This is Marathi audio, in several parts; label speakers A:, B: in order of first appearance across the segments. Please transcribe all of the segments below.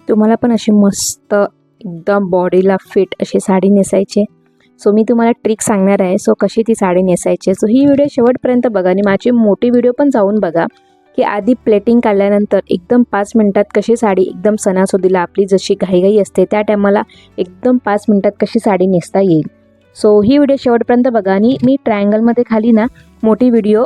A: तुम्हाला पण अशी मस्त एकदम बॉडीला फिट अशी साडी नेसायची. सो मी तुम्हाला ट्रिक सांगणार आहे. सो कशी ती साडी नेसायची. सो ही व्हिडिओ शेवटपर्यंत बघा आणि माझी मोठी व्हिडिओ पण जाऊन बघा की आधी प्लेटिंग काढल्यानंतर एकदम 5 मिनिटात कशी साडी एकदम सणासुदीला आपली जशी घाईघाई असते त्या टायमाला एकदम 5 मिनिटात कशी साडी नेसता येईल. सो ही व्हिडिओ शेवटपर्यंत बघा आणि मी ट्रायंगलमध्ये खाली ना मोठी व्हिडिओ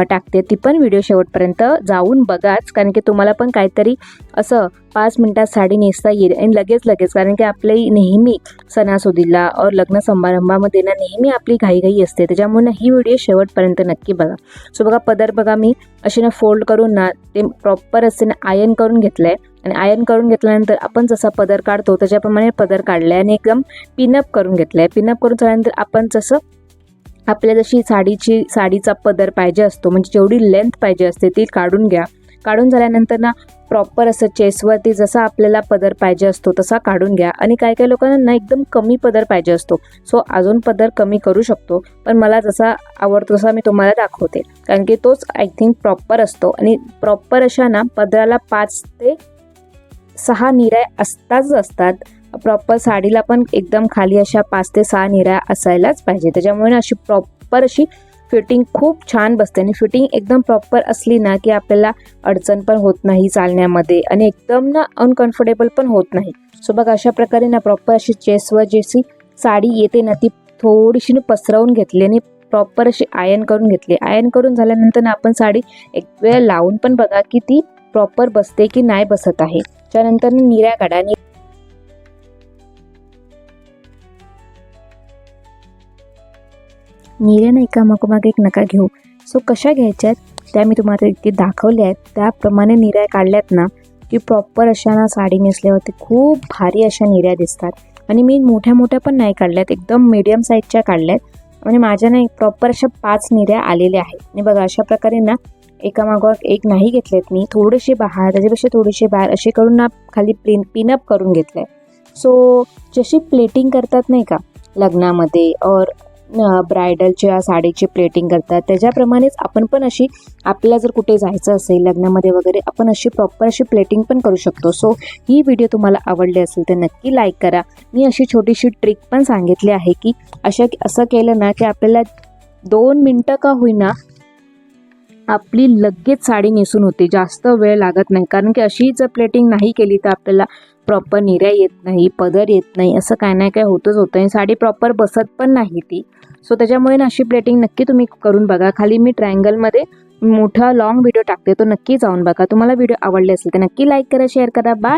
A: टाकते, ती पण व्हिडिओ शेवटपर्यंत जाऊन बघाच, कारण की तुम्हाला पण काहीतरी असं 5 मिनिटात साडी नेसता येईल आणि लगेच कारण की आपली नेहमी सणासुदीला और लग्न समारंभामध्ये ना नेहमी आपली घाईघाई असते, त्याच्यामुळे ना ही व्हिडिओ शेवटपर्यंत नक्की बघा. सो बघा पदर बघा मी असे ना फोल्ड करून ना ते प्रॉपर असे ना आयर्न करून घेतलं आहे आणि आयर्न करून घेतल्यानंतर आपण जसा पदर काढतो त्याच्याप्रमाणे पदर काढला आहे आणि एकदम पिनअप करून घेतलं आहे. पिनअप करून झाल्यानंतर आपण जसं आपल्या जशी साडीचा पदर पाहिजे असतो म्हणजे जेवढी लेंथ पाहिजे असते ती काढून घ्या. काढून झाल्यानंतर ना प्रॉपर असं चेस्टवरती जसा आपल्याला पदर पाहिजे असतो तसा काढून घ्या. आणि काही लोकांना ना एकदम कमी पदर पाहिजे असतो, सो अजून पदर कमी करू शकतो, पण मला जसा आवडतो तसा मी तुम्हाला दाखवते, कारण की तोच आय थिंक प्रॉपर असतो. आणि प्रॉपर अशा ना पदराला 5 ते 6 निऱ्या असतात. प्रॉपर साडीला पण एकदम खाली अशा 5 ते 6 निऱ्या असायलाच पाहिजे. त्याच्यामुळे ना अशी प्रॉपर अशी फिटिंग खूप छान बसते आणि फिटिंग एकदम प्रॉपर असली ना की आपल्याला अडचण पण होत नाही चालण्यामध्ये आणि एकदम ना अनकम्फर्टेबल पण होत नाही. सो बघा अशा प्रकारे ना प्रॉपर अशी चेस्टवर जशी साडी येते ना ती थोडीशी पसरवून घेतली आणि प्रॉपर अशी आयर्न करून घेतली. आयर्न करून झाल्यानंतर ना आपण साडी एक वेळ लावून पण बघा की ती प्रॉपर बसते की नाही बसत आहे. त्यानंतर निऱ्या काढा. निऱ्या ना एकामागोमाग एक नका घेऊ. सो कशा घ्यायच्यात त्या मी तुम्हाला इथे दाखवल्या आहेत, त्याप्रमाणे निऱ्या काढल्यात ना की प्रॉपर अशा ना साडी नेसल्यावरती खूप भारी अशा निऱ्या दिसतात. आणि मी मोठ्या पण नाही काढल्यात, एकदम मीडियम साईजच्या काढल्यात आणि माझ्या ना प्रॉपर अशा 5 निऱ्या आलेल्या आहेत. आणि बघा अशा प्रकारे ना एकामागोमाग एक नाही घेतलेत मी, थोडेसे बाहेर त्याच्यापेक्षा थोडेसे बाहेर असे करून ना खाली पिनअप करून घेतलंय. सो जशी प्लेटिंग करतात नाही का लग्नामध्ये और ब्रायडलच्या साडीची प्लेटिंग करतात त्याच्याप्रमाणेच आपण पण अशी आपल्याला जर कुठे जायचं असेल लग्नामध्ये वगैरे आपण अशी प्रॉपर अशी प्लेटिंग पण करू शकतो. सो ही व्हिडिओ तुम्हाला आवडली असेल तर नक्की लाईक करा. मी अशी छोटीशी ट्रिक पण सांगितली आहे की असं केलं ना की आपल्याला 2 मिनटं का होईना आपली लगेच साडी नेसून होते, जास्त वेळ लागत नाही. कारण की अशी जर प्लेटिंग नाही केली तर आपल्याला प्रॉपर निऱ्या येत नाही, पदर येत नाही, असं काय नाही काय होतं आणि साडी प्रॉपर बसत पण नाही ती. सो त्याच्यामुळे ना अशी प्लेटिंग नक्की तुम्ही करून बघा. खाली मी ट्रायंगलमध्ये मोठा लॉंग व्हिडिओ टाकते, तो नक्की जाऊन बघा. तुम्हाला व्हिडिओ आवडले असेल तर नक्की लाईक करा, शेअर करा. बाय.